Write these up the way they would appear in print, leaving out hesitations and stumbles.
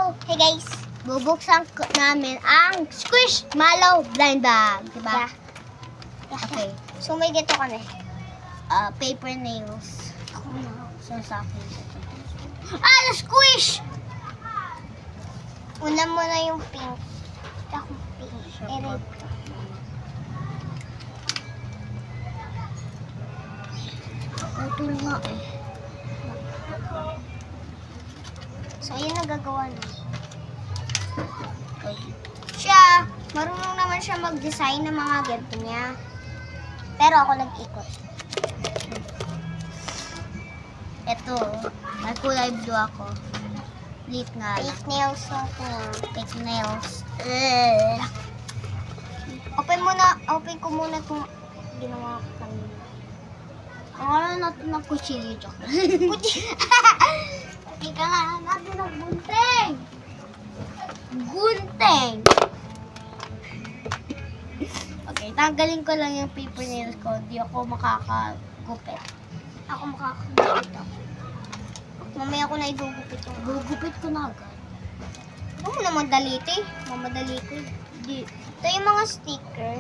Hey guys, bubuksan namin ang Squishmallow blind bag, diba? Okay. So may dito kami. Paper nails. So sa akin. Squish! Una muna yung pink. Ako pink. Red. Utol nga eh. So, ayun nagagawa na. Siya, marunong naman siya mag-design ng mga ganito niya. Pero ako nag-ikot. Ito, may kulay blue ako. Lip nga. Fake nails ako. Fake nails. Open ko muna itong ginawa ko kanina. Ang alam natin ng kutsilyo, joke. Ika nga natin ng gunting. Gunting. Okay, tanggalin ko lang yung paper nails ko. Hindi ako makakagupit. Ako makakagupit ako. Mamaya ko na igugupit ko. Gugupit ko na agad. Ano mo naman daliti? Mamadali ko. Ito yung mga sticker.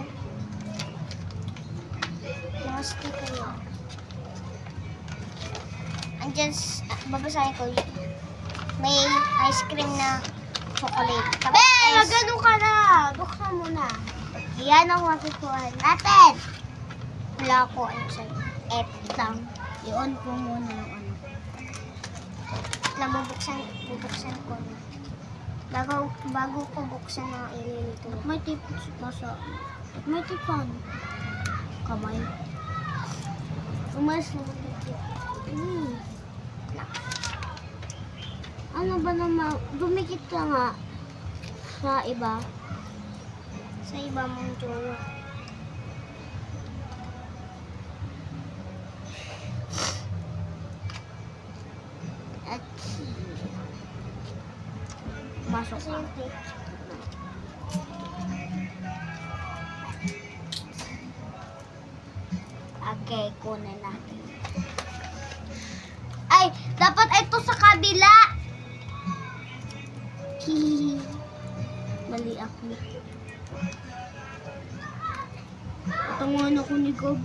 Mga sticker yun. Andiyan, babasahin ko yun. May ice cream na chocolate. Magano ka na. Buksan mo na. Yan ang matutuhan natin. Wala ko ano sa'yo. Lang. I-on ko muna yung ano. Bubuksan ko na. Bago ko buksan na ililito. May tip sa may tipan. Kamay. Umas naman dito. Ano ba naman? Dumikit ka nga sa iba. Sa iba mong jowa. At masok ka. Okay, kunin natin. Ay, dapat ito sa kabila. Mali ako. Patunguhan ako ni Gob.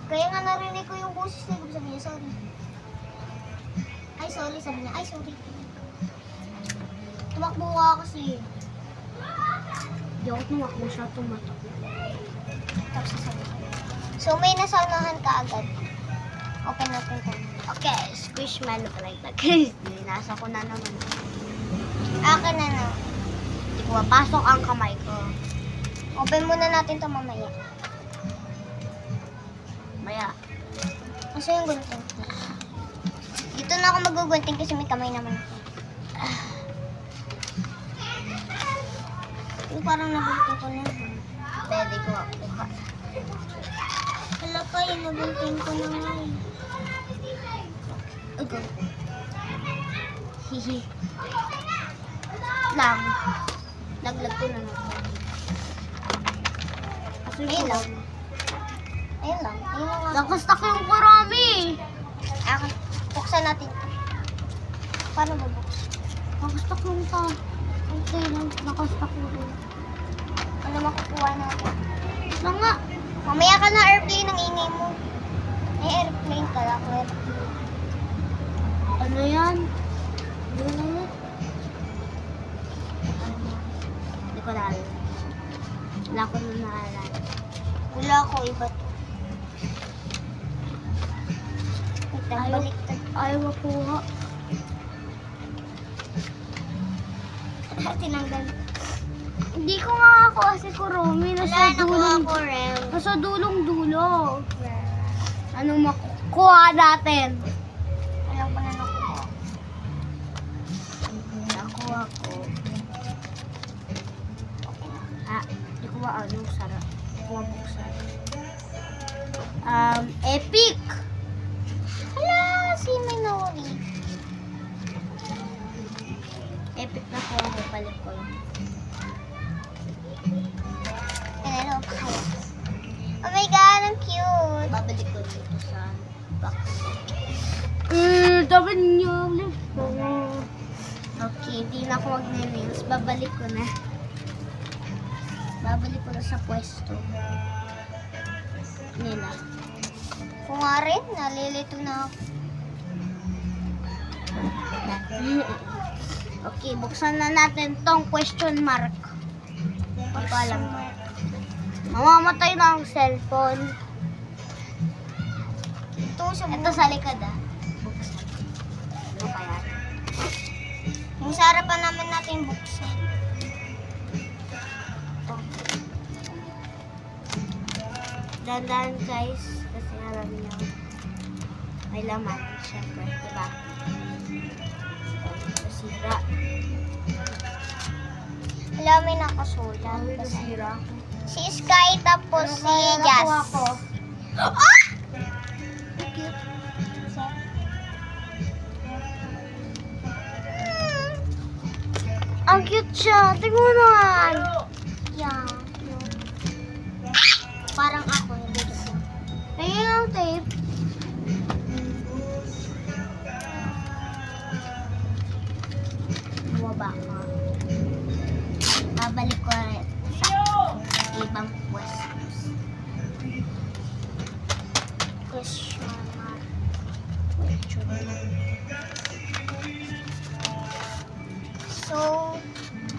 Kaya nga narinig ko yung boses ni Gob. Sabi niya, sorry. Ay, sorry. Sabi niya, ay, sorry. Tumakbo ka kasi. Hindi ako tumakbo siya. Tumatakbo. Tapos sasabi ko. So, may nasaunahan ka agad. Open natin ito. Okay, Squishmallow like that. Nasa ko na naman. Akin na na. Hindi ko mapasok ang kamay ko. Open muna natin ito mamaya. Maya. Kasi yung gunting. Dito na ako magugunting kasi may kamay naman ako. Yung parang nagunting ko na. Pwede ko makuha. Hala pa yung nagunting ko na nga eh. Okay. Hihi. Lang. Laglag ko na natin. Ayun lang. Ayun lang. Ayun lang. Nakastak yung karami. Buksan natin. Paano ba buksan? Nakastak yung ta. Okay lang. Nakastak yung. Ano makukuha natin? Lang nga. Mamaya ka na airplane ang ingay mo. May airplane ka lang. Ano yan? Hindi na yan. Hindi ko naalala. Wala ko na naalala. Wala ko, iba to. Baliktad. Ayaw makuha. Tinanggal. Hindi ko nga ako kasi kurumi. Nasa dulong-dulo. Anong makukuha natin? Alam ko na nakuha. Nakuha ko. Hindi ko ba ano, sarap. Kuha buksan. Epic! Hala, si Minori. Epic na kuha ko, balik ko yun. Ano pa kaya? Oh my God, ang cute! Babalik ko dito sa box. Dapat niyo. Okay. Okay, di na ako magne-nails. Babalik ko na. Babalik ko na sa pwesto nila. Kung nga rin, nalilito na ako. Okay, buksan na natin tong question mark. Pagkalam ko. Mamamatay na ang cellphone. Ito sa likod ah. Buksan. Ano kaya? Yung sa harapan naman natin buksan. Ito. Dandan guys. Kasi alam niyo. May laman. Siyempre. Diba? Nasira. Alam, may nakasulat. Nasira. Si Sky tapos si Jazz. Ako. Ah! Ang cute siya. Tingnan mo naman. Yeah. Parang ako. Hindi ko. Tingnan ang tape. Bumaba ka. Babalik ko rin sa ibang pwestos. Question mark. Question mark. So,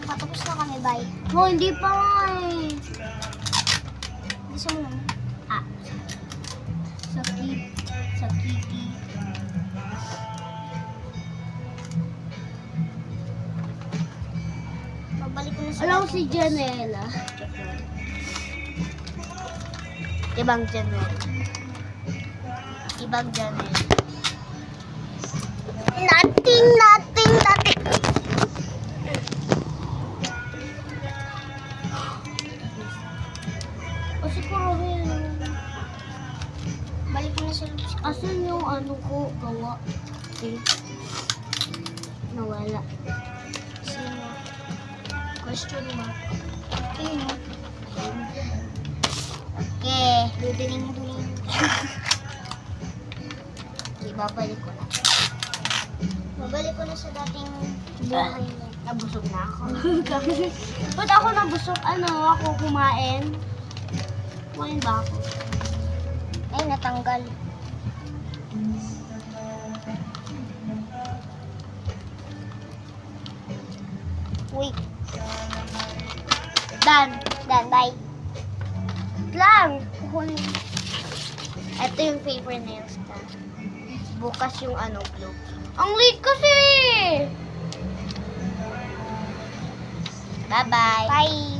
patapos na kami, bye. Oh, hindi pa nga eh. Gusto mo naman? Ah. Sa Kiki. Babalik ko na sa Alam ko si Janela. Ibang Janela. Ibang Janela. Nothing. O siguro yun. Balik ko na sa loob. Asan yung ano ko gawa? Nawala. Sino? Question mark. Sino? Okay. Dudiling. Okay, babalik ko na. Babalik ko na sa dating buhay niya. Nabusog na ako. Ba't ako nabusog? Ano? Ako kumain? Kumain ba ako? Ay, natanggal. Wait. Dan. Bye. Lang. Ito yung favorite nails ko. Bukas yung ano, glue. Ang late kasi! Bye-bye. Bye.